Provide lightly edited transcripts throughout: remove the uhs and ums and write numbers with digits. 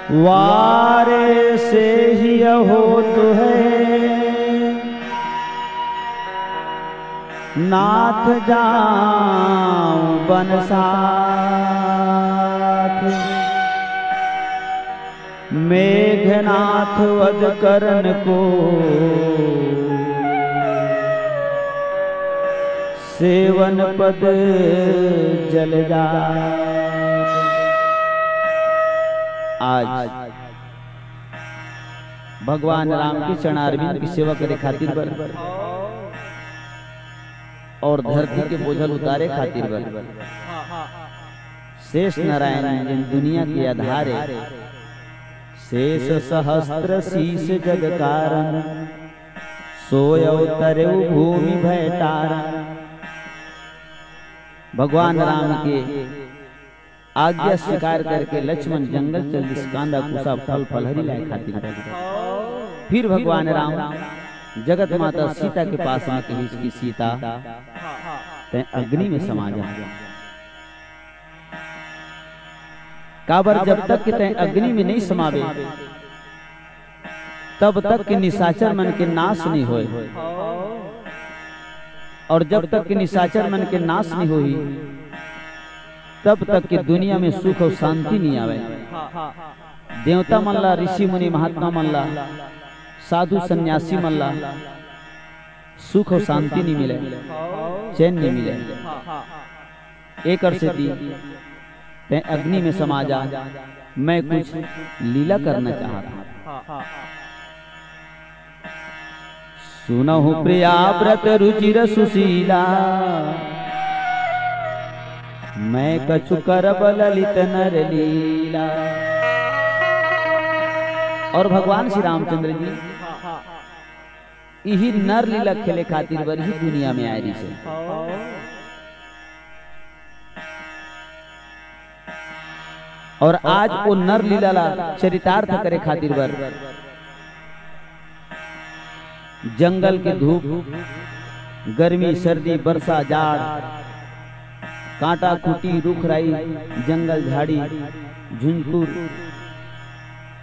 वारे से ही होत है नाथ जाऊं बन साथ। मेघनाथ वध करन को सेवन पद जल जा। आज भगवान राम की चरणारविंद की सेवा करे खातिर बर और धरती के बोझल उतारे खातिर बर शेष नारायण जिन दुनिया के आधारे शेष सहस्त्र शीश जग कारण सोय उतरे भूमि भय तारण। भगवान राम के आज्ञा स्वीकार करके लक्ष्मण जंगल चल दिस कांदा कुसा फल फलहरी लाए खातिर। फिर भगवान राम जगत माता सीता के पास में कही कि सीता तै अग्नि में समा जा। काबर जब तक कि तै अग्नि में नहीं समावे तब तक कि निशाचर मन के नाश नहीं होए, और जब तक कि निशाचर मन के नाश नहीं होई तब तक कि दुनिया में सुख और शांति नहीं आवे। देवता मल्ला, ऋषि मुनि महात्मा मल्ला, साधु सन्यासी मल्ला सुख और शांति नहीं मिले, चैन नहीं मिले। एक अर्थ से तै अग्नि में समा जा, मैं कुछ लीला करना चाहता। सुनहु प्रिया व्रत रुचिर सुशीला, मैं कछु करब ललित नर लीला। और भगवान श्री रामचंद्र जी यही नर लीला खेले खातिर बर ही दुनिया में आए रही से। और आज वो नर लीला चरितार्थ करे खातिर बर जंगल के धूप, गर्मी, सर्दी, वर्षा, जाड़, कांटा खूटी, रुख राई, जंगल झाड़ी, झुंझुर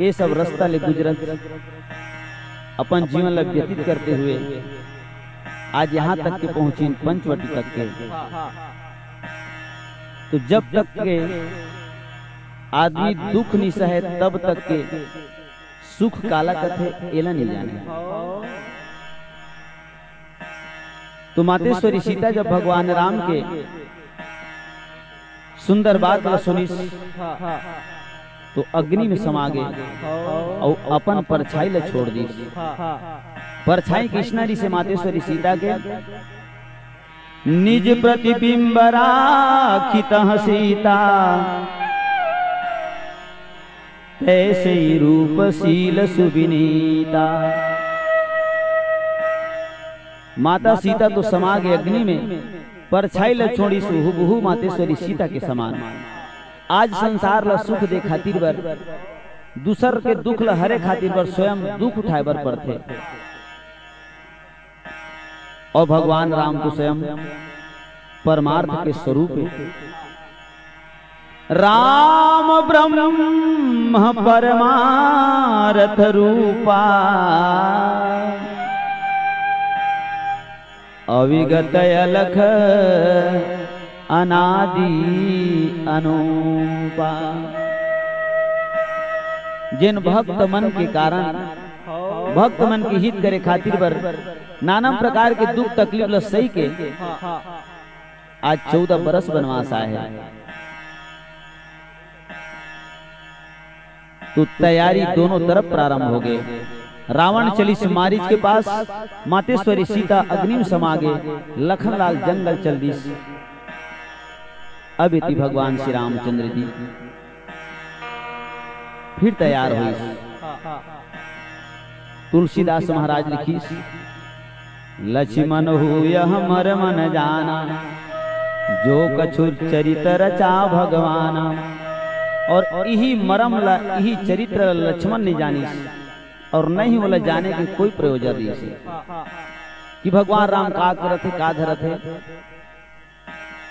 ये सब रास्ता ले गुजरत अपन जीवन लग व्यतीत करते हुए आज यहाँ तक के पहुंची पंचवटी तक के। तो जब तक के आदमी दुख नहीं सहे तब तक के सुख काला कथे एला नहीं जाने। तो मातेश्वरी सीता जब भगवान राम के सुंदर बात सुनी तो अग्नि में समा गए और अपन परछाई ले छोड़ दी। परछाई कृष्णा से मातेश्वरी सीता के निज प्रतिबिंब राखित सीता, ऐसे ही रूपशील सुविनीता। माता सीता तो समा गए अग्नि में, परछाई ल छोड़ी सुहुबहु मातेश्वरी सीता के समान। आज संसार ला सुख दे खातिर बर, दूसर के दुख ला हरे खातिर बर स्वयं दुख उठाए बर पड़थे। और भगवान राम को स्वयं परमार्थ के स्वरूप राम ब्रह्म परमार्थ रूपा, अविगत अलख अनादि अनुपा। जिन भक्त मन के कारण भक्त मन के हित करे खातिर बर नाना प्रकार के दुख तकलीफ ल सही के आज 14 बरस वनवास आए। तो तैयारी दोनों तरफ प्रारंभ हो गए। रावण चली मारीच के पास, मातेश्वरी सीता अग्नि में समा गए, लखनलाल जंगल चल दी। अब इति भगवान श्री रामचंद्र जी फिर तैयार हुई। तुलसीदास महाराज लिखी, लक्ष्मण हुय हमर मन जाना, जो कछु चरित्र रचा भगवाना। और यही मरम ला यही चरित्र लक्ष्मण ने जानी और नहीं बोला जाने के कोई प्रयोजन नहीं कि भगवान राम का करत है का धरत है।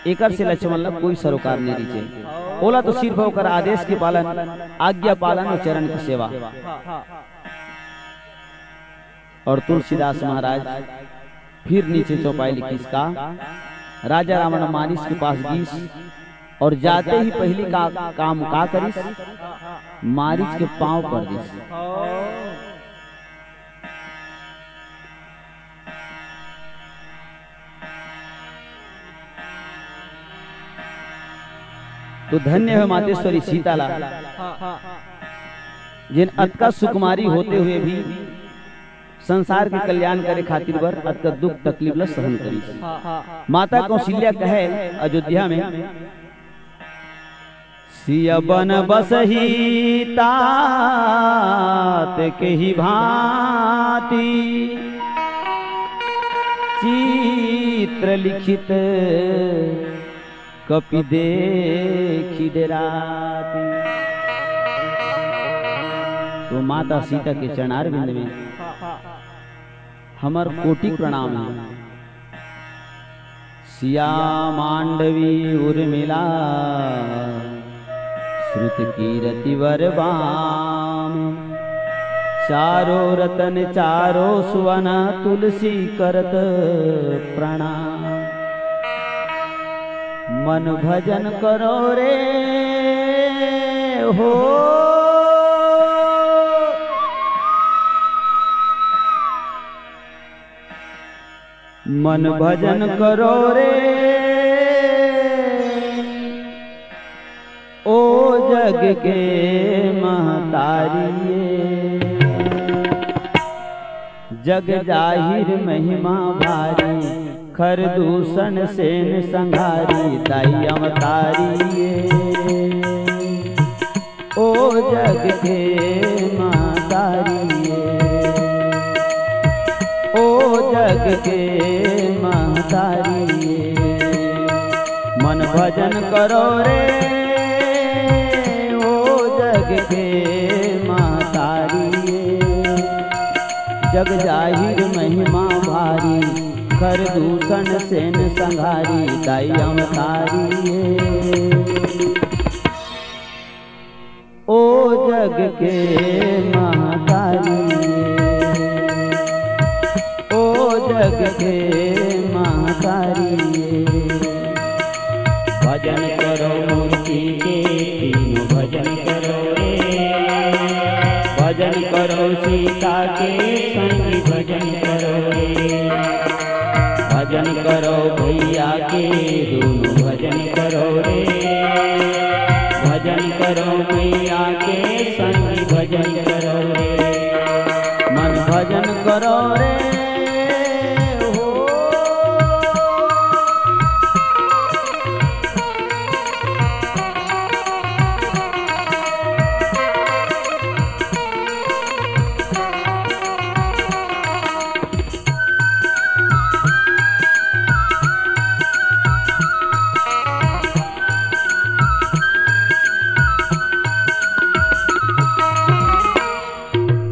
एकर से लक्ष्मण ला कोई सरोकार नहीं रीचे। ओला तो सिर्फ होकर आदेश के पालन, आज्ञा पालन और चरण की सेवा। और तुलसीदास महाराज फिर नीचे चौपाई लिखी इसका, राजा रावण मानिस के पास गीस और जाते ही पहली काम का करिस, मारिच के पांव पर दिस। तो धन्य है मातेश्वरी सीताला, जिन अतका सुकुमारी होते हुए भी संसार के कल्याण करे खातिर बर अतका दुख तकलीफ ला सहन करी। माता कौशल्या कहे अयोध्या में, सिया बन बसही तात के ही भांति, चित्र लिखित कपि देखी डराती। तो माता सीता के चरणार बिंद में हमर कोटि प्रणाम है। सिया मांडवी उर्मिला, श्रुत कीरति वरबाम, चारो रतन चारो सुवन, तुलसी करत प्रणाम। मन भजन करो रे हो, मन भजन करो रे ओ जग के महतारिये। जग जाहिर महिमा भारी, खर दूषण सेन संघारी, दाई अवतारिये। ओ जग के महतारिये, ओ जग के महतारिये। मन भजन करो रे ओ जग के महतारिये। जग जाहिर महिमा भारी, खर दूषण सेन संघारी, दाई अवतारिये। ओ जग के महतारिये, जग के महतारिये। भजन करो मूर्ति के तीनों भजन करो रे, भजन करो सीता के संगी भजन करो रे। भजन करो भैया के दोनों भजन करो रे, भजन करो मैया के संगी भजन करो रे। मन भजन करो रे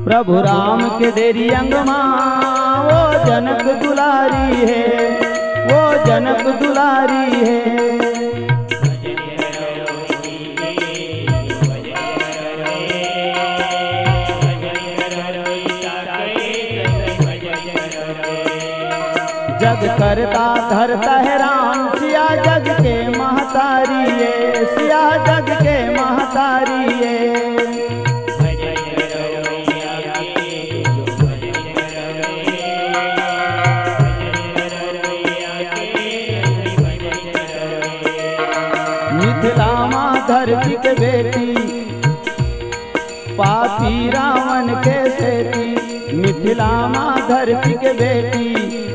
प्रभु राम के डेरी अंगमा, वो जनक दुलारी है, वो जनक दुलारी है। जग करता धरता है राम, सिया जग के महतारी है, सिया जग के महतारी है। धरती के बेटी पापी रावण के सेती, मिथिला माँ धरती के बेटी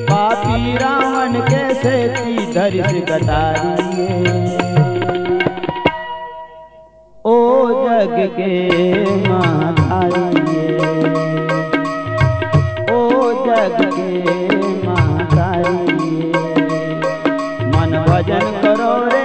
पापी रावण के सेती। धरिस कटारी ओ जग के महतारी, ओ जग के महतारी। मन भजन करो रे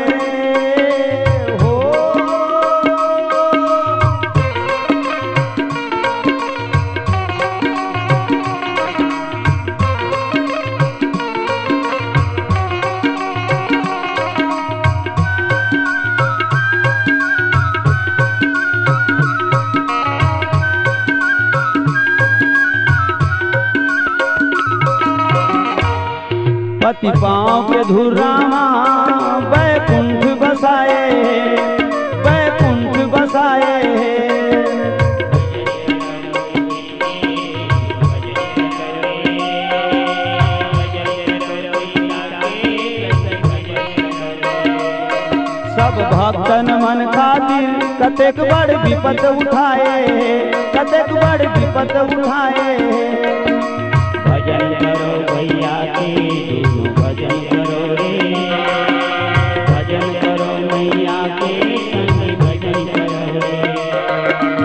पाँव के धूल रामा बैकुंठ बसाए, बैकुंठ बसाए। सब भक्तन मन खातिर कतेक बड़ विपत उठाए, कतेक बड़ विपत उठाए। भजन करो भैया के दोनों भजन करो रे, भजन करो मैया के संग भजन करो रे।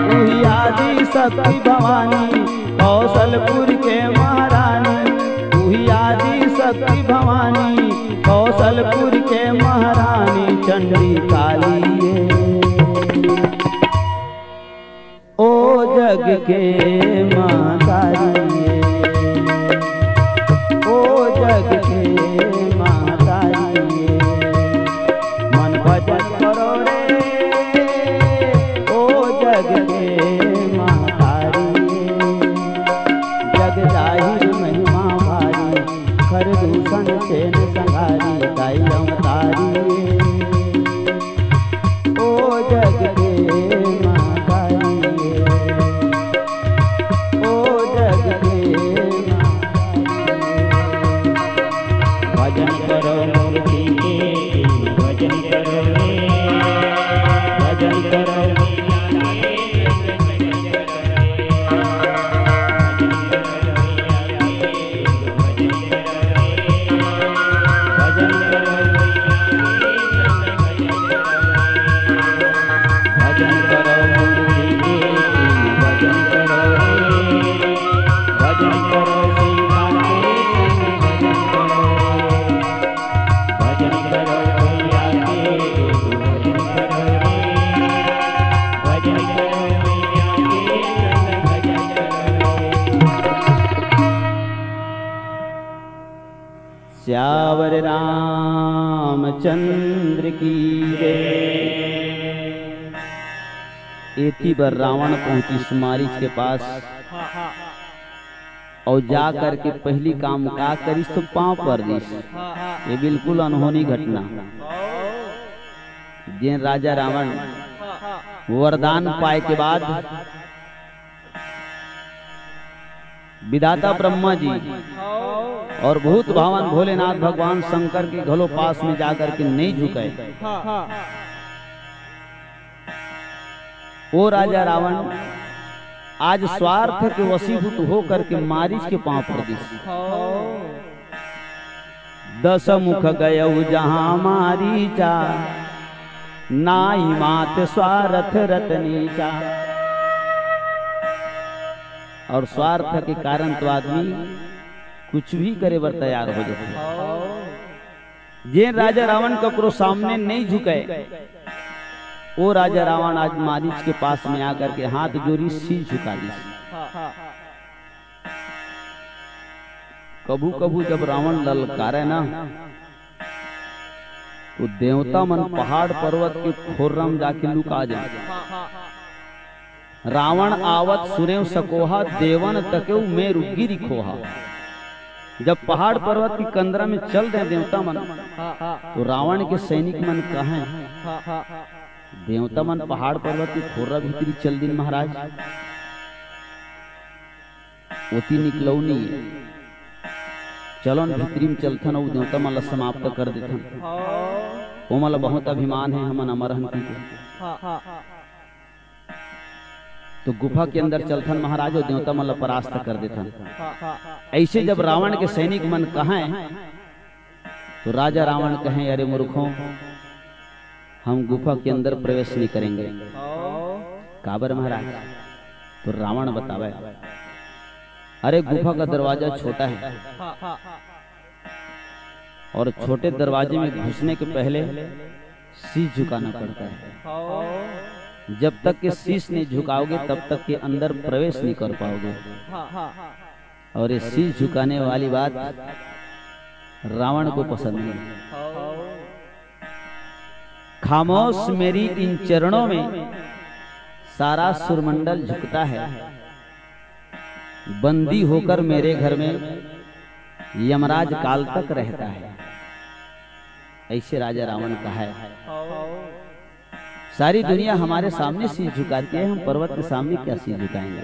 उही आदि शक्ति भवानी कौशलपुर के महारानी, उही आदि शक्ति भवानी कौशलपुर के महारानी चंडी काली ओ जग के मातारी, ओ जग के मातारी। मन भजन करो रे ओ जग के मातारी। जग जाहिर महिमा भारी खर दूषण से न संहारी दाई अवतारी ओ जग के मातारी, ओ जग के भजन करो मूर्ति के भजन करो रे, भजन करो श्यावर रामचंद्र की जय। एती बार रावण पहुंची सुमारिच के पास और जा करके पहली काम का करी तो पांव पर दी। ये बिल्कुल अनहोनी घटना। जिन राजा रावण वरदान पाए के बाद विधाता ब्रह्मा जी और भूत भावन भोलेनाथ भगवान शंकर के घलो पास में जाकर के नहीं झुके। वो राजा रावण आज स्वार्थ के वशीभूत होकर के मारीच के पांव पर दी। 10 मुख गयऊ जहां मारीचा, नाई मात स्वार्थ रतनीचा। और स्वार्थ के कारण तो आदमी कुछ भी करे बर तैयार हो जाते। जे राजा रावण ककरो सामने नहीं झुके, वो राजा रावण आज मारीच के पास में आकर के हाथ जोड़ी सिर झुका दी। कभू कभू जब रावण ललकारे ना तो देवता मन पहाड़ पर्वत के खोर्रा में जाके लुका जाए। रावण आवत सुरेव सकोहा, देवन तकेऊ में रुगिरी खोहा। जब पहाड़ पर्वत की कंदरा में चल रहे देवता मन तो रावण के सैनिक मन कहे देवता मन पहाड़ पर्वत की खोरा भीतरी चल दिन महाराज ओती निकलऊ नहीं चलो भीतरी में चलथन और देवता मन समाप्त कर देथन। वो मला बहुत अभिमान है हमन अमरहन की। तो गुफा के अंदर चलथन महाराज और देवता मन परास्त कर देथन। ऐसे जब रावण के सैनिक मन कहें तो राजा रावण कहें अरे मूर्खों, हम गुफा के अंदर प्रवेश नहीं करेंगे। काबर महाराज? तो रावण बतावे अरे गुफा का दरवाजा छोटा है और छोटे दरवाजे में घुसने के पहले शीश झुकाना पड़ता है। जब तक के शीश नहीं झुकाओगे तब तक के अंदर प्रवेश नहीं कर पाओगे। और ये शीश झुकाने वाली बात रावण को पसंद नहीं। खामोश मेरी इन चरणों में सारा सुरमंडल झुकता है। बंदी होकर मेरे घर में यमराज काल तक रहता है। ऐसे राजा रावण का है। सारी दुनिया हमारे सामने शीश झुकाती है, हम पर्वत के सामने क्या शीश झुकाएंगे।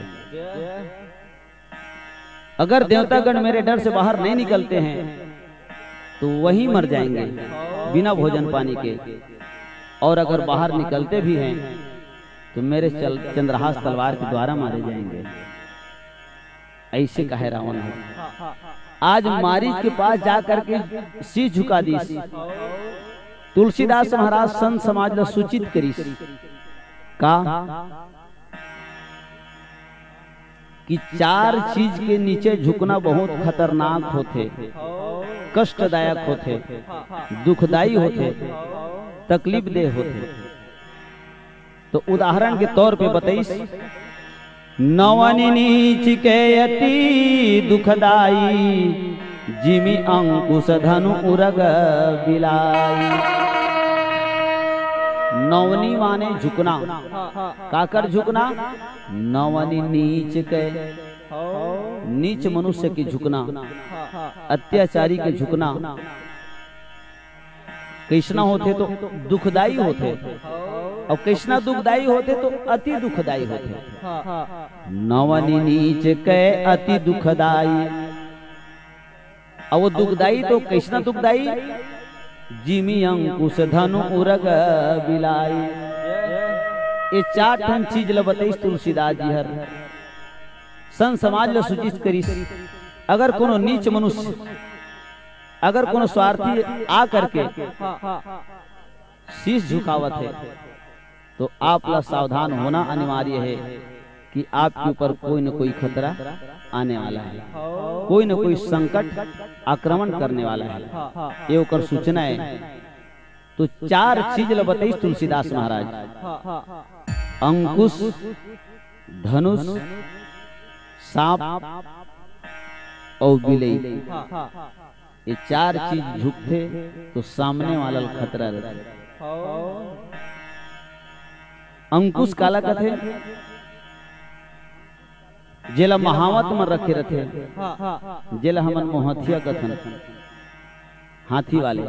अगर देवतागण मेरे डर से बाहर नहीं निकलते हैं तो वहीं मर जाएंगे बिना भोजन पानी के, और अगर बाहर निकलते भी हैं तो मेरे चंद्रहास तलवार के द्वारा मारे जाएंगे। ऐसे कहे रावण है। आज मारीच के पास जाकर के शीश झुका दी। तुलसीदास महाराज संत समाज ला सूचित करी का कि 4 चीज के नीचे झुकना बहुत खतरनाक होते, कष्टदायक होते, दुखदाई होते, तकलीफ देह होते। तो उदाहरण के तौर पे बताइस, नवनि नीच के अति दुखदाई, जिमि अंकुश धनु उरग बिलाई। नवनी माने झुकना, काकर झुकना, नवनी नीच के, नीच मनुष्य की झुकना, अत्याचारी के झुकना। कृष्णा होते तो दुखदाई होते, और कृष्णा दुखदाई होते तो अति दुखदाई होते। नवनी नीच के अति दुखदाई, और वो दुखदाई तो कृष्णा दुखदाई, जिमि अंकुश धनु उरग बिलाई। ये 4 ठन चीज ल बताइस तुलसीदास जी हर संत समाज ल सूचित करिस। अगर कोनो नीच मनुष्य, अगर कोनो स्वार्थी आ करके शीश झुकावत है तो आप ला सावधान होना अनिवार्य है कि आपके ऊपर कोई न कोई खतरा आने वाला है, कोई न कोई संकट आक्रमण करने वाला है। ये ओकर सूचना है। तो 4 चीज ल बताइस तुलसीदास महाराज, अंकुश, धनुष, सांप और बिलई। ये 4 चीज झुकते तो सामने वाला खतरा रहता। अंकुश काला कथे, जेला महावत में रखे रथे, जेला हमन मोहथिया कथन, हाथी वाले।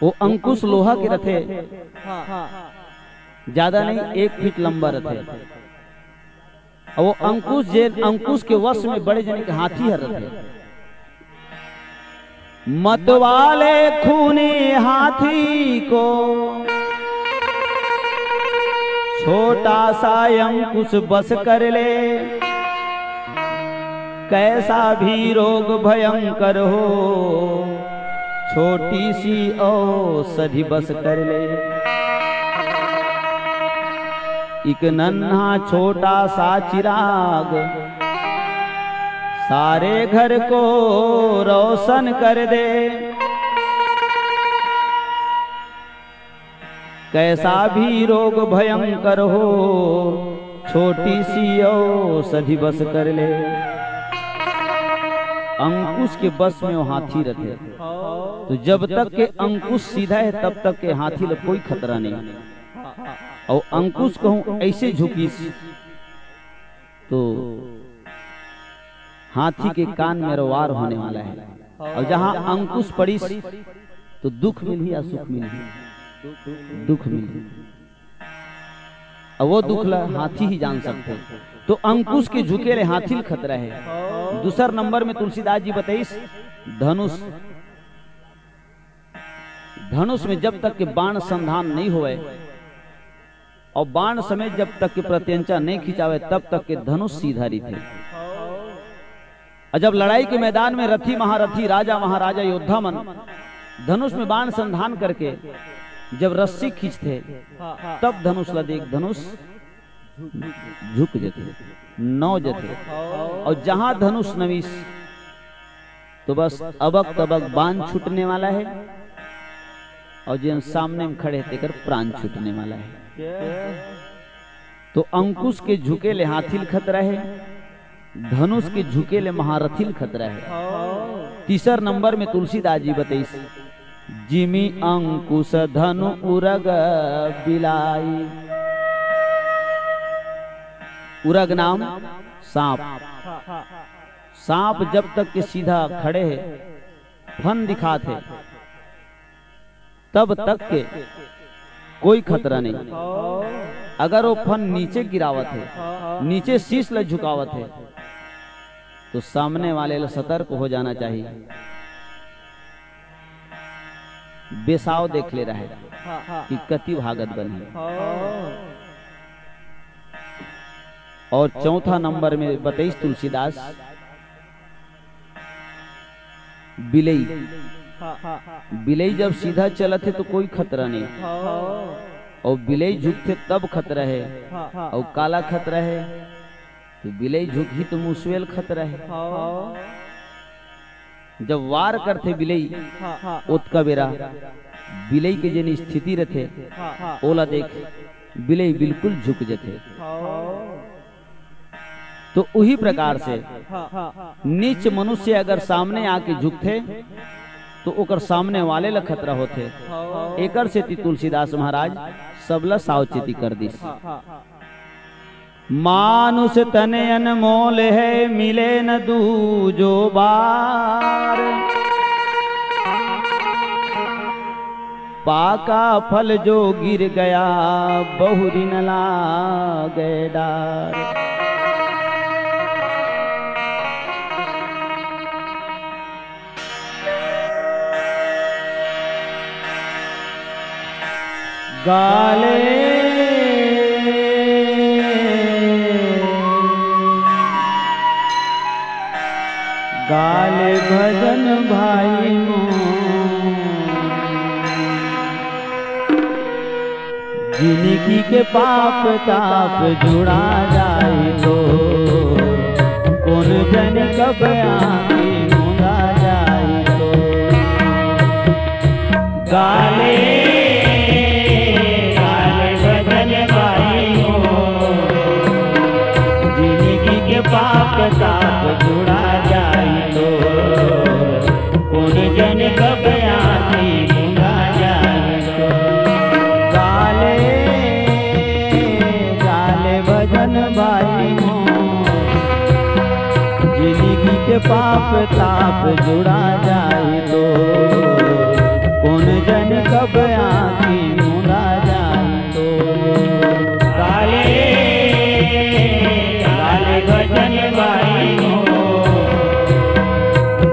वो अंकुश लोहा के रथे, ज्यादा नहीं 1 फीट लंबा रथे। और वो अंकुश जे अंकुश के वश में बड़े जने के हाथी हर रथे। मतवाले खूनी हाथी को छोटा सा अंकुश बस कर ले, कैसा भी रोग भयंकर हो, छोटी सी औषधि बस कर ले। एक नन्हा छोटा सा चिराग सारे घर को रोशन कर दे, कैसा भी रोग भयंकर हो, छोटी सी औषधि बस कर ले। अंकुश के बस में वो हाथी रहते, तो जब तक के अंकुश सीधा है तब तक के हाथी ल कोई खतरा नहीं। और अंकुश कहूं ऐसे झुकीस तो हाथी के कान में रवार होने वाला है। और जहां अंकुश पड़ीस तो दुख मिली या सुख मिली, दुख मिली। और वो दुख ला हाथी ही जान सकते। तो अंकुश के झुके ले हाथी ल खतरा है। दूसर नंबर में तुलसीदास जी बताइस धनुष। धनुष में जब तक के बाण संधान नहीं होए और बाण समेत जब तक के प्रत्यंचा नहीं खिंचावे तब तक के धनुष सीधा रही थे। और जब लड़ाई के मैदान में रथी महारथी राजा महाराजा योद्धा मन धनुष में बाण संधान करके जब रस्सी खींचते तब धनुष ला देख धनुष झुक जाते, नौ जाते। और जहां धनुष नवीस तो बस अबक तबक बाण छूटने वाला है, और जिन सामने में खड़े तेकर प्राण छूटने वाला है। तो अंकुश के झुके ले हाथी खतरा है, धनुष के झुके ले महारथी खतरा है। तीसर नंबर में तुलसीदास जी बताइस जिमि अंकुश धनु उरग बिलाई। उरग नाम सांप। सांप जब तक के सीधा खड़े है फन दिखाते तब तक के कोई खतरा नहीं। अगर वो फन नीचे गिरावत है, नीचे शीश ल झुकावत है, तो सामने वाले ला सतर्क हो जाना चाहिए। बेसाव देख ले रहे कि कति भागत बने। और चौथा नंबर में बताइस तुलसीदास, बिलई। बिलई जब सीधा चलत है तो कोई खतरा नहीं, और बिलई झुकते तब खतरा है, और काला खतरा है तो बिलई झुकी तो मुसवेल खतरा है। जब वार करते बिलई उतका बेरा बिलई के जन स्थिति रहते ओला देख बिलई बिल्कुल झुक जाते। तो उही प्रकार से नीच मनुष्य अगर सामने आके झुकते तो ओकर सामने वाले ला खतरा होते। एकर से तुलसीदास महाराज सबला सावचेती कर दी। मानुष तने अनमोल है, मिले न दूजो बार। पाका फल जो गिर गया, बहुरी न लागे डार। गाले गाले भजन भाई जिनकी के पाप ताप जुड़ा जाए तो कौन जन कब आके मुंगा जाए तो। गाले पाप ताप जुड़ा जाए तो कौन जन कब आके मुंगा जाए तो। गाले गाले भजन भाई हो, जिंदगी के पाप ताप जुड़ा जाए तो कौन जन कब आके मुंगा जाए तो। गाले भजन भाई हो,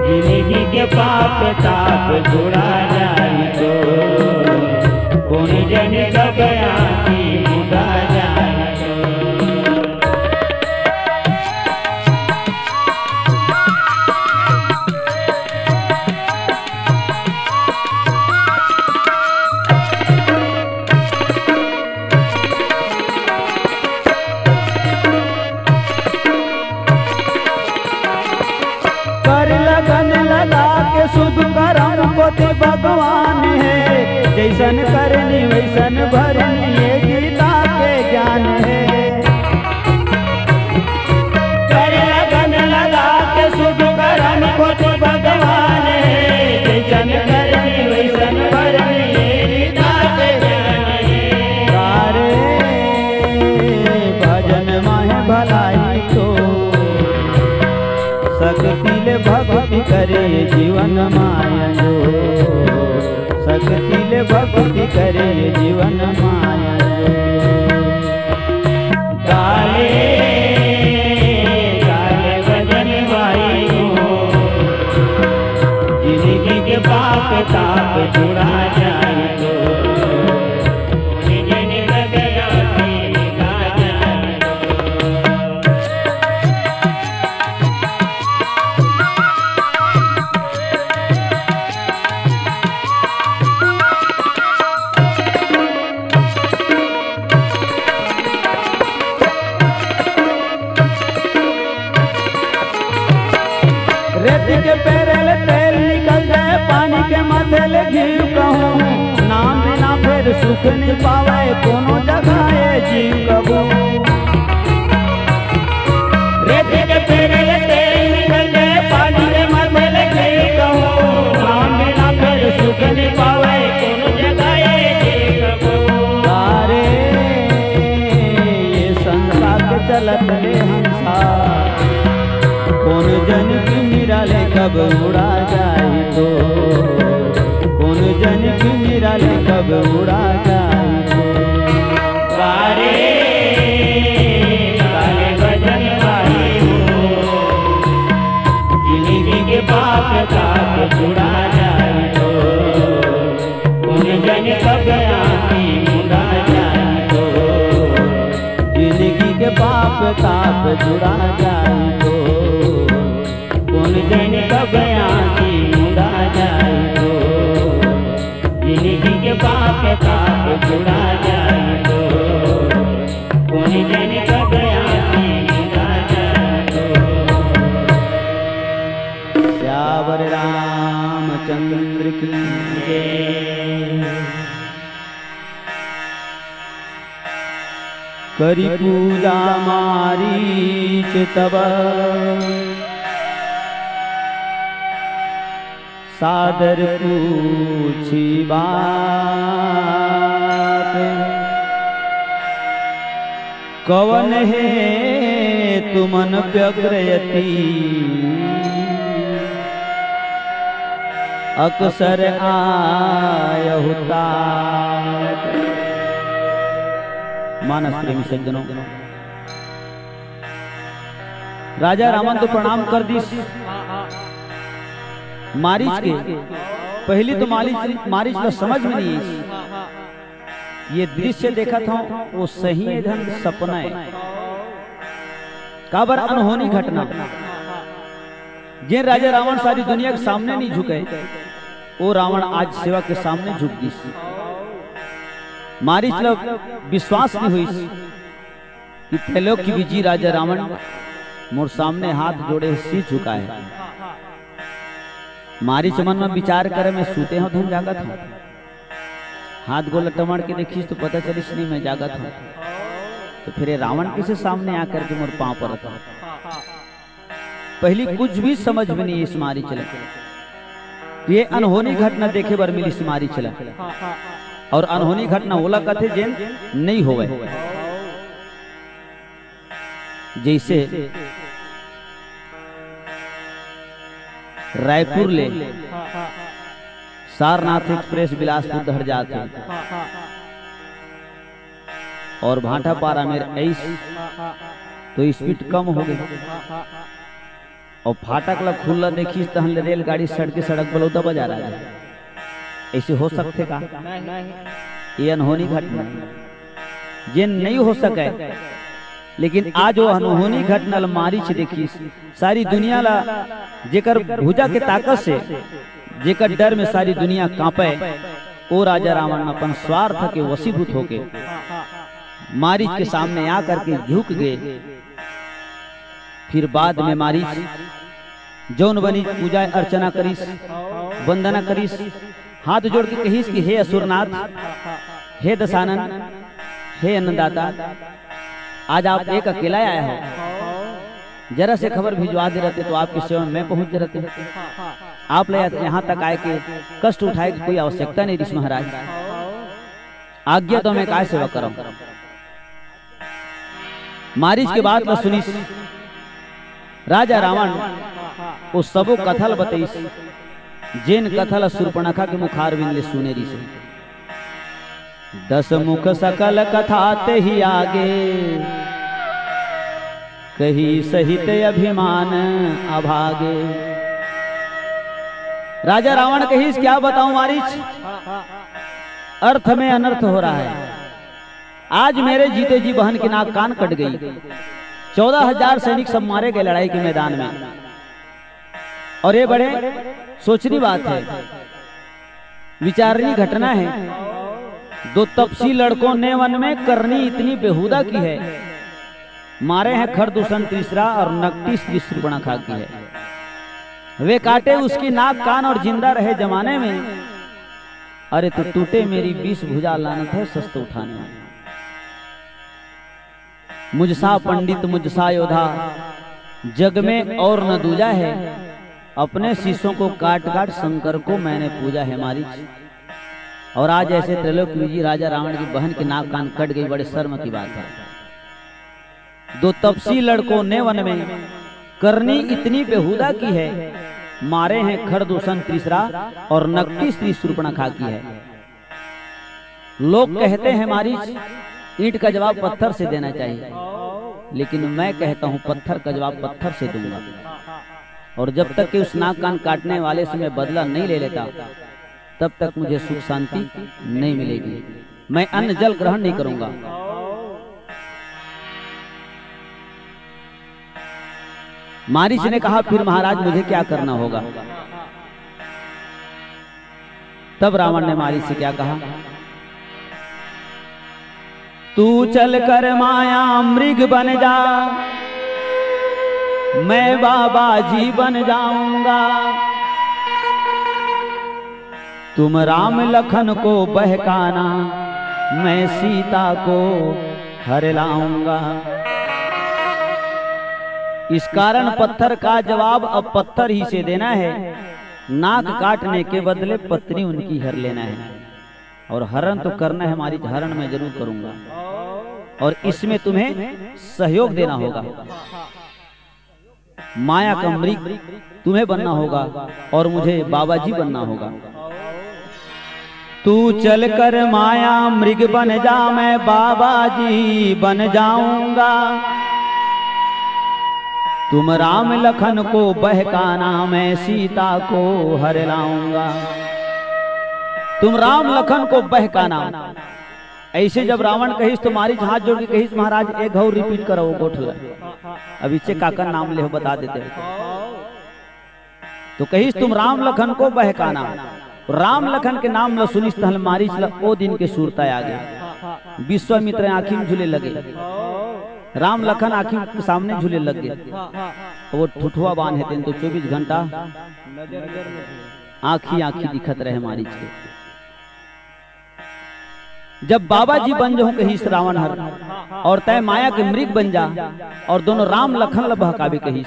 जिंदगी के पाप ताप जुड़ा जाए तो कौन जन कब आके मुंगा जाए तो। शुभ करम पोते भगवान है, जैसन करनी वैसन भरनी, ये गीता के ज्ञान है। कर लगन लगा के शुभ करम पोते भगवान है, जैसन करनी वैसन भरनी, ये गीता के ज्ञान है। तारे भजन माहे भलाई तो सकतिल भक्ति करे जीवन माया जो, सकतिल भक्ति करे जीवन माया जो। गाले गाले भजन भाई हो, जिंदगी के पाप ताप जुड़ा जाए तो रेत के पेरेल तेल निकल जाए, पानी के माथे ले घी कहूँ, नाम बिना फिर सुख नहीं पावे कोनो जगह ये जीव कबू। रेत के पेरेल तेल निकल जाए, पानी के माथे ले घी कहूँ, नाम बिना फिर सुख नहीं पावे कोनो जगह ये जीव कबू। तारे ये संसार के चलत ले हंसा, कौन जन की निराले कब उड़ा जाए तो कौन जन पिंजरा ले कब उड़ा जाई तो वारे वाले भजन वाले हो जिंदगी के पाप ताप छुड़ा जाए तो उन जन कब आंखी मुड़ा जाए तो जिंदगी के पाप ताप जुड़ा जाए तो उन जन कब आंखी मुड़ा जाए तो जिंदगी के पाप ताप छुड़ा जाए तो उन जन कब आंखी मुड़ा जाए तो श्यावर रामचंद्र की करी पूजा मारीच तब सादर पूछी बात कवन है तुमन व्यग्रयति अक्सर आयहुता मानस प्रेमी सज्जनों राजा रावण तो प्रणाम कर दी मारीच के पहली तो मारीच का समझ में नहीं ये दृश्य देखा था वो सही है धन सपना है काबर अनहोनी घटना जिन राजा रावण सारी दुनिया के सामने नहीं झुके वो रावण आज सेवा के सामने झुक गई मारीच विश्वास नहीं हुई कि त्रैलोक की विजय राजा रावण मोर सामने हाथ जोड़े सिर झुका है मारीच मन में विचार करे मैं सूते हूं धन जागत हूं हाथ गोला टमाड़ के देखी तो पता चलिस नहीं मैं जागत हूं तो फिर रावण किसे सामने आकर के मोर पांव पर रखा पहली कुछ भी समझ में नहीं इस मारी चला ये अनहोनी घटना देखे बर मिली इस मारी चला और अनहोनी घटना ओला कथे जेन नहीं होवे जैसे रायपुर ले सारनाथ एक्सप्रेस बिलासपुर धर जाते और भाटा पारा में ऐस तो स्पीड कम हो गई और फाटक ला खुला देखी तहन रेलगाड़ी सड़क बलौदा बजा रहा है ऐसे हो सकते का ये अनहोनी घटना ये नहीं हो सके लेकिन आज वो अनहोनी घटना मारीच देखी सारी दुनिया ला जेकर भुजा के ताकत से जेकर डर में सारी दुनिया कांपे ओ राजा रावण अपन स्वार्थ के वशीभूत होके मारीच के सामने आकर के झुक गए फिर बाद में मारीच जौन बनी पूजा अर्चना करीस वंदना करीस हाथ जोड़ के कहीस कि हे असुरनाथ हे दशानन हे अन्नदाता आज आप एक अकेला आया हो जरा से खबर भिजवा दे रहते तो आपकी सेवा में पहुंच रहते आप ले यहाँ तक आए के कष्ट उठाए की कोई आवश्यकता नहीं ऋषि महाराज आज्ञा तो मैं काय सेवा करूं मारीच के बात में सुनी राजा रावण वो सबो कथल बतईस जेन कथल सुर्पणखा के मुखारविंद ले सुनेरी से 10 मुख सकल कथा ते ही आगे कही सहित अभिमान अभागे राजा रावण कहीस क्या बताऊं मारीच अर्थ में अनर्थ हो रहा है आज मेरे जीते जी बहन की नाक कान कट गई 14,000 सैनिक सब मारे गए लड़ाई के मैदान में और ये बड़े सोचनी बात है विचारनी घटना है दो तपसी लड़कों ने वन में करनी इतनी बेहुदा की है मारे हैं खरदूषण तीसरा और नकटी सुर्पणखा की है वे काटे उसकी नाक कान और जिंदा रहे जमाने में अरे तो टूटे मेरी 20 भुजा लानत है सस्त उठाने में मुझसा पंडित मुझसा योधा जग में और न दूजा है अपने शिष्यों को काट काट शंकर को मैंने पूजा है मारीच और आज ऐसे त्रैलोक विजयी राजा रावण की बहन की नाक कान कट गई बड़े शर्म की बात है दो तपसी लड़कों ने वन में करनी इतनी बेहुदा की है मारे हैं खरदूषण तीसरा और नकटी स्त्री शूर्पणखा की है। लोग कहते हैं मारीच ईंट का जवाब पत्थर से देना चाहिए, लेकिन मैं कहता हूं पत्थर का जवाब पत्थर से दूंगा। और जब तक कि उस नाक कान काटने वाले से मैं बदला नहीं ले लेता, तब तक मुझे सुख शांति नहीं मिलेगी। मैं अन्न जल ग्रहण नहीं करूंगा। मारीच ने कहा, फिर महाराज मुझे क्या करना होगा? तब रावण ने मारीच से क्या कहा? तू चल कर माया मृग बन जा, मैं बाबा जी बन जाऊंगा। तुम राम लखन को बहकाना, मैं सीता को हर लाऊंगा। इस कारण पत्थर का जवाब अब पत्थर ही से देना है। नाक काटने के बदले पत्नी उनकी हर लेना है। और हरण तो करना है मारीच, हरण मैं जरूर करूंगा। और इसमें तुम्हें सहयोग देना होगा। माया का मृग तुम्हें बनना होगा और मुझे बाबा जी बनना होगा। तू चल कर माया मृग बन जा, मैं बाबा जी बन जाऊंगा। तुम राम लखन को बहकाना, मैं सीता को हर लाऊंगा। तुम राम लखन को बहकाना। ऐसे जब रावण कहिस तो मारीच हाथ जोड़ के कहिस, महाराज एक और रिपीट करो गोठला। अब इसे काका नाम ले बता देते तो कहिस तुम राम लखन को बहकाना। राम लखन के नाम ल सुनिस तहल मारीच ल ओ दिन के सूरता आ गए। विश्वामित्र आंखी में झूले लगे, राम लखन आंखी के सामने झूले लग गए। वो ठुठुआ बांध है तो 24 घंटा आंखी आंखी दिखत रहे मारीच के। जब बाबा जी बन जाऊं कहिस रावण हर, और तय माया के मृग बन जा और दोनों राम लखन ल बहकावे कहिस,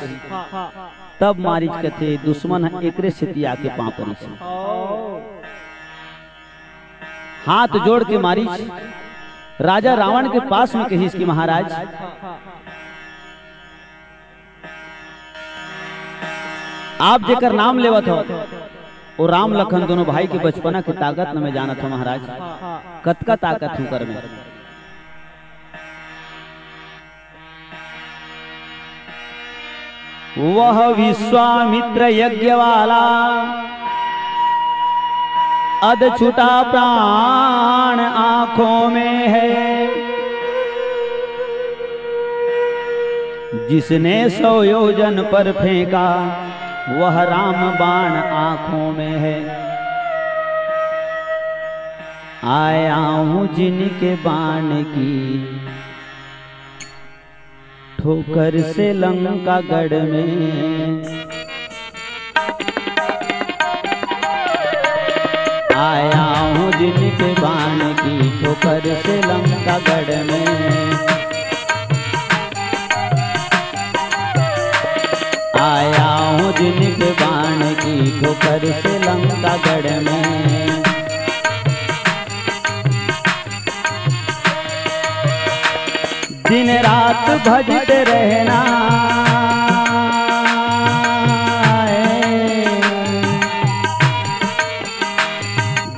तब मारीच के थे दुश्मन एकरे से तिया के पांव परिस। हाथ जोड़ के मारीच राजा रावण के पास में कहिस कि महाराज आप जेकर नाम लेवत हो वो राम लखन दोनों भाई के बचपना की ताकत न मैं जाना था महाराज। कतका ताकत हूं कर में। वह विश्वामित्र यज्ञ वाला अध छुटा प्राण आंखों में है। जिसने 100 योजन पर फेंका वह राम बाण आंखों में है। आया हूं जिनके बाण की ठोकर से लंका गढ़ में। आया हूं जिनके बाण की ठोकर से लंका गढ़ में। आया हूं जिनके बाण की ठोकर से लंका गढ़ में। दिन रात भजते रहना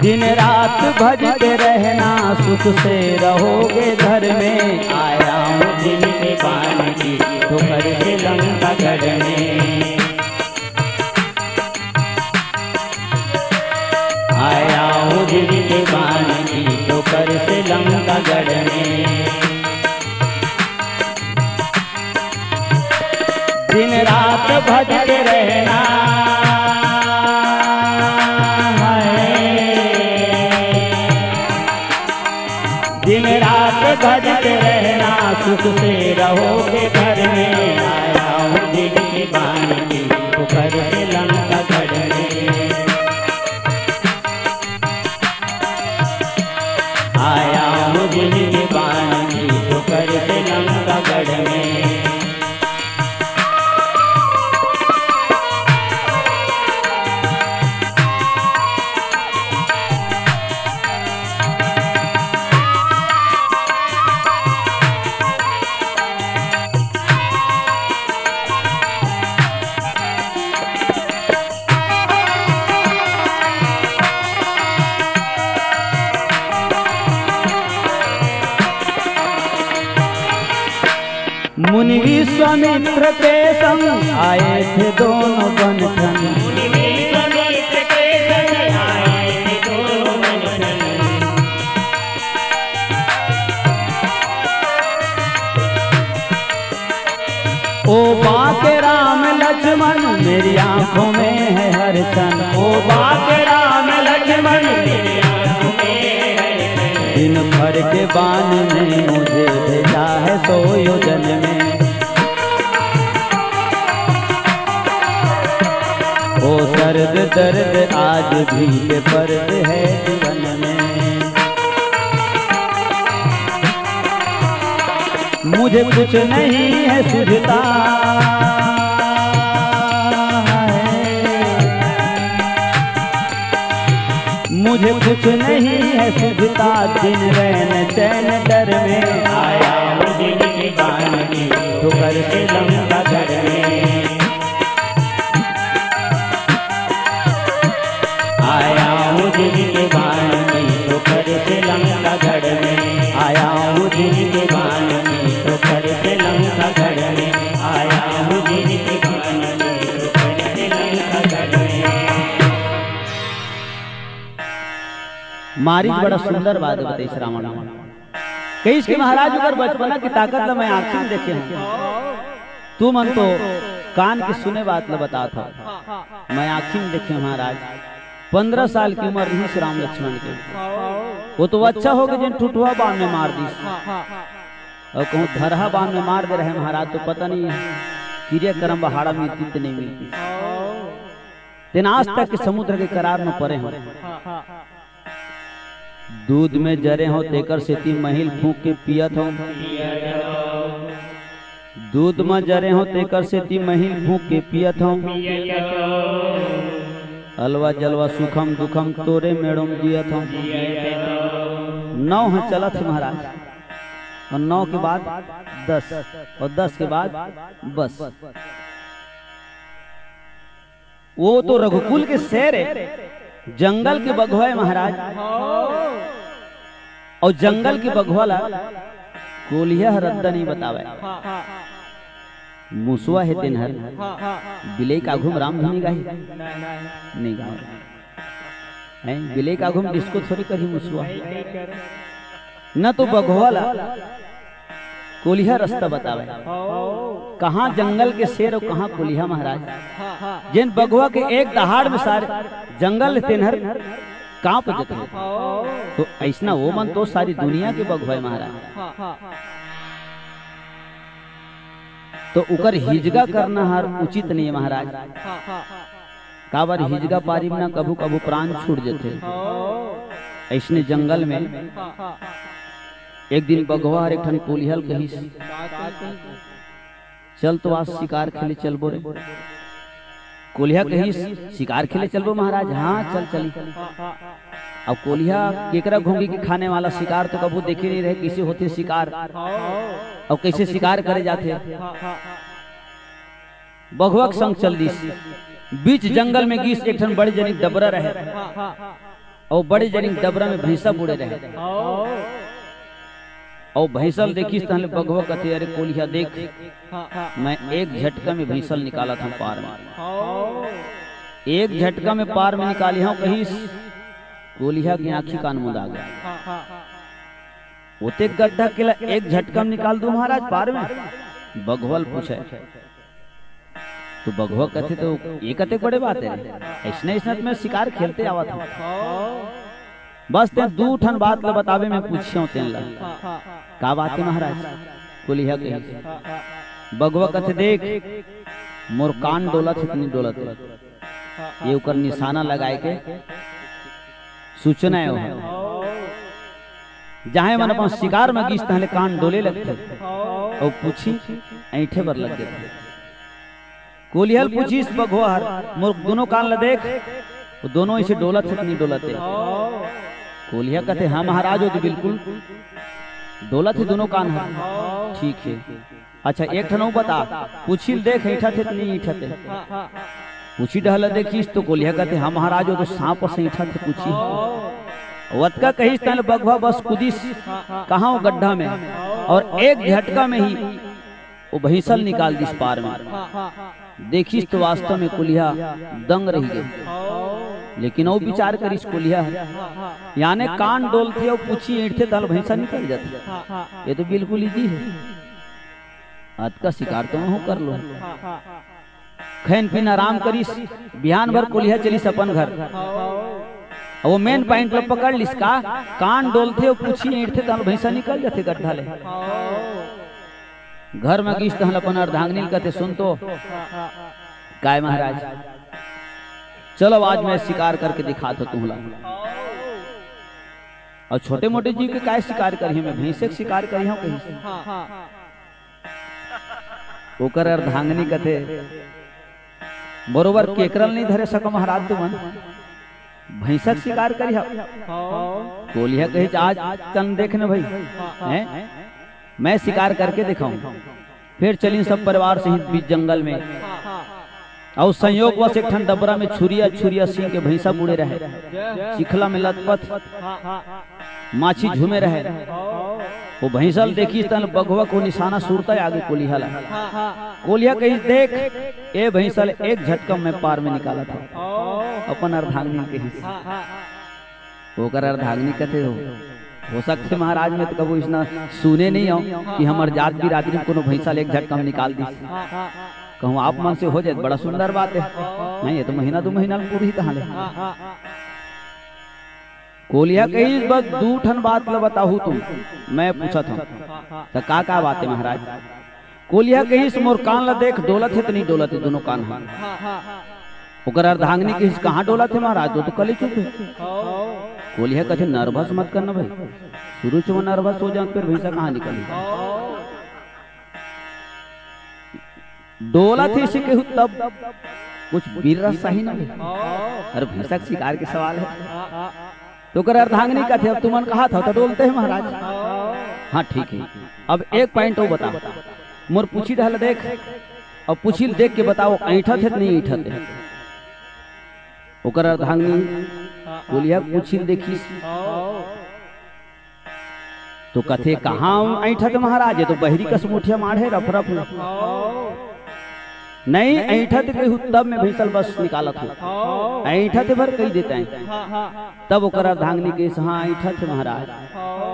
दिन रात भजते रहना सुख से रहोगे घर में। आया हूं जिनके बाण की ठोकर से लंका गढ़ में। आया हूं जिनके बाण की ठोकर से लंका गढ़ में। दिन रात भजते रहना दिन रात भजते रहना सुख से रहोगे घर में। आया हूं जिनके बाण की ठोकर से लंका गढ़ में। आया हूं जिनके बाण की ठोकर से लंका गढ़ में। विश्वामित्र के संग आए थे दोनों बनठन। मुनि विश्वामित्र के संग आए थे दोनों बनठन। ओ बाके राम लक्ष्मण मेरी आंखों में है हर क्षण। ओ बाके राम लक्ष्मण मेरी आंखों में है हर क्षण। दिन भर के बाण ने मुझे भेजा है 100 योजन में। ओ सर्द दर्द आज भी बेपर्द है जीवन में। मुझे कुछ नहीं है सुझता मुझे कुछ नहीं है सुझता दिन रैन चैन डर में। आया हूँ जिनकी बाण की ठोकर से लंका घर में। आया हूँ जिनकी बाण की ठोकर से लंका घर में। आया हूँ जिनकी बाण की ठोकर से लंका घर में। आया हूँ जिनकी बाण की ठोकर से लंका घर में। मारीच बड़ा सुंदर बात बताई श्रावण कही इसके महाराज अगर बचपना की ताकत मैं आंखों में देखे हैं। तू मन तो कान की सुने बात ल बता था मैं आंखों में देखे महाराज। 15 साल की उम्र रही श्री राम लक्ष्मण के। वो तो अच्छा हो गया जिन ठुठुआ बाण में मार दी और कहूँ धरहा बाण में मार दे रहे महाराज तो पता नहीं है क्रिया कर्म बहाड़ा मिलती तो नहीं मिलती। दिन आज तक के समुद्र के करार में पड़े हो। दूध में जरे हो तेकर सेती महिल फूंक के पियत हो। दूध में जरे हो तेकर सेती महिल फूंक के पियत हो। अलवा जलवा सुखम दुखम तोरे मेड़म जियत हो। 9 है चलत है महाराज और 9 के बाद 10 और 10 के बाद बस। वो तो रघुकुल के शेर है जंगल के बघवा है महाराज। और जंगल के बघवाला कोलिया रद्दा नहीं बतावे। मुसवा है तिनहर बिले का घूम राम धनी गाही नहीं गा बिले का घूम डिस्को थोड़ी करी मुसवा न तो बघवाला कोलिया रास्ता बतावे। कहाँ जंगल के शेर और कहाँ कोलिया महाराज। जिन बघवा के एक दहाड़ में सारे जंगल तिनहर कांप जाते तो ऐसा वो मन तो सारी दुनिया के बघवा महाराज। तो उकर हिजगा करना हर उचित नहीं है महाराज। का बार हिजगा पारी में ना कभू कभू प्राण छूट जाते। ऐसने जंगल में एक दिन बघवा हर एक ठन कोलिहल कही चल तो आज शिकार खेले चलबो रे। कोलिया कही शिकार खेले चलबो महाराज। हाँ चल चली। अब कोलिया केकरा घोंगी के खाने वाला शिकार तो कबू देखे नहीं रहे कैसे होते शिकार और कैसे शिकार करे जाते। बघवा संग चल दी बीच जंगल में गीस एक ठन बड़े जनी डबरा रहे और बड़े जनी डबरा में भैंसा बुड़े रहे और भैंसल देखी तहले बघवा कहते अरे कोलिया देख मैं एक झटका में भैंसल निकाला था पार में। एक झटका में पार में निकाली हूँ कहीं कोलिया की आंखी कान मुदा गया। होते गड्ढा केला एक झटका में निकाल दू महाराज पार में। बघवल पूछे तो बघवा कहते तो ये कहते बड़े बात है ऐसने ऐसने में शिकार खेलते आवा था। बस ते 2 ठन बात ल बतावे में पूछियो तेन ला का बात है महाराज। कोलिया कही बघवा कहते देख मोर कान डोलत इतनी डोलत ये ऊपर निशाना लगाए के सूचना है जहां मन अपन शिकार में गीस तहले कान डोले लगते और पूछी ऐठे पर लग गए। कोलिहल पूछी बघवा मोर दोनों कान ल देख वो दोनों इसे डोलत इतनी डोलत है। कोलिया कहते हाँ महाराज हो तो बिल्कुल डोलत है दोनों कान है। ठीक है अच्छा एक ठन बता पूछी देख ऐठा थे नहीं ऐठा थे पूछी डहल देखी तो कोलिया कहते हाँ महाराज हो तो सांप से ऐठा थे पूछी वतका कही तल बघवा बस कुदिस कहाँ गड्ढा में और एक झटका में ही वो भैंसल निकाल दी इस पार में। देखिस तो वास्तव में कुलिया दंग रही गई, लेकिन वो विचार कर इस कुलिया यानी कान डोलते और पूछी ईंटते तल भैंसा निकल जाती। ये तो बिल्कुल इजी है, आज का शिकार तो मैं कर लो। खैन पिन आराम करीस, बिहान भर कुलिया चलीस अपन घर। वो मेन पॉइंट लो पकड़ लिस का कान डोलते और पूछी ईंटते तल भैंसा निकल जाते गड्ढा ले। घर में गिस तहल अपन अर्धांगिनी कहते सुन तो काय महाराज, चलो आज मैं शिकार करके दिखा तो तुमला। और छोटे मोटे जीव के काय शिकार करी, मैं भैंसे के शिकार करी हूं कहीं से। ओकर अर्धांगिनी कहते बरोबर केकरल नहीं धरे सको महाराज तुमन, भैंसा के शिकार करी हो। कोलिया कहे आज चल देखने भाई हैं मैं शिकार करके दिखाऊं। फिर चली सब परिवार सहित बीच जंगल में, और संयोग वश एक ठन डबरा में छुरिया सिंह के भैंसा मुड़े रहे, चिखला में लतपथ माछी झूमे रहे। वो भैंसल देखी तन बगवा को निशाना सूरता आगे कोलिया कही देख ए भैंसल एक झटका में पार में निकाला था अपन अर्धांगिनी के हिस्से। ओकर अर्धांगिनी कहते हो सकते महाराज में तो कबू इसना सुने नहीं हो कि हमार जात बिरादरी में कोनो भैंसा एक झटका में निकाल दी। कहूँ आप मन से हो जाए बड़ा सुंदर बात है, नहीं ये तो महीना 2 महीना पूरी ही कहा ले। कोलिया कही बस 2 ठन बात ल बताहू तुम, मैं पूछा था तो का बात है महाराज। कोलिया कही मोर कान ला देख डोलत है तो नहीं डोलत है, दोनों कान है। ओकर अर्धांगिनी कही कहाँ डोलत है महाराज, तो कल ही चुप है। कोलिया कहते नर्वस मत करना भाई, शुरू से नर्वस हो जाए फिर भैंसा कहाँ निकली। डोला थी इसे कहूँ तब कुछ वीर सही ना, अरे भैंसा के शिकार के सवाल है। तो कर अर्धांगिनी कहते अब तुमन कहा था तो डोलते हैं महाराज। हाँ ठीक है, अब एक पॉइंट वो बता मोर पूछी रहल देख, अब पूछी देख के बताओ ऐठत है नहीं ऐठत है। ओकर अर्धांगिनी कोलिया पूछी देखी तो कथे कहाँ ऐठत महाराज, ये तो बहरी कस मुठिया माढ़े रफ नहीं ऐठत कहूँ तब मैं भैंसल बस निकालत हूँ, ऐठत भर कही देते हैं। तब ओकर अर्धांगिनी के हाँ ऐठत महाराज,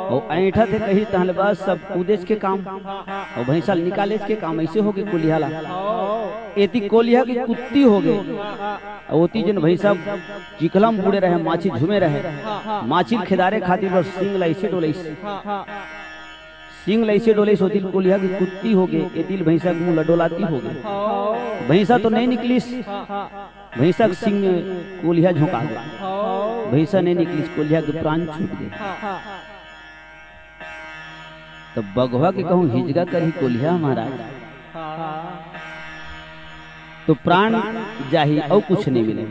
और ऐठत कही तहल बस सब उदेश के काम और भैंसल निकाले के काम ऐसे हो गए। कोलिया ला एती कोलिया की कुत्ती हो गए, ओती जन भैंसा चिखला में बूढ़े रहे, माछी झूमे रहे, माछी खेदारे खातिर बस सिंग लाइसे डोले सिंग लैसे डोले सो दिल कोलिया की कुत्ती हो गए, ये दिल भैंसा के मुंह लडोलाती हो गए। भैंसा तो नहीं निकली, भैंसा सिंग कोलिया झोंका गया, भैंसा नहीं निकली, कोलिया के प्राण छूट गए। तो बगवा के कहूँ हिजगा करी कोलिया महाराज, तो प्राण जाही और कुछ नहीं मिले।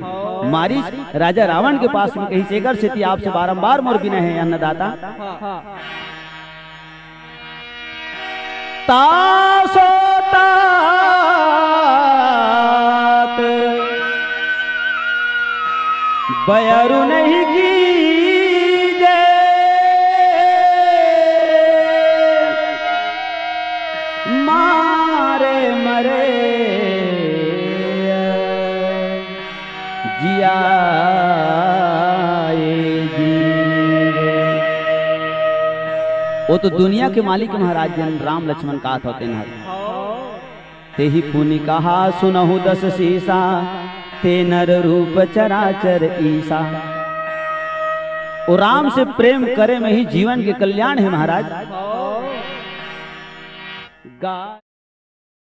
मारी राजा रावण के पास में कही शेखर से आपसे बारंबार मोर बिना है अन्नदाता, तासोतात बयरु नहीं कीजे, मारे मरे जिया वो तो दुनिया के मालिक महाराज जन राम लक्ष्मण का होते ते ही पुनि कहा सुनहु 10 शीसा, ते नर रूप चराचर ईसा। और राम से प्रेम करे में ही जीवन के कल्याण है महाराज।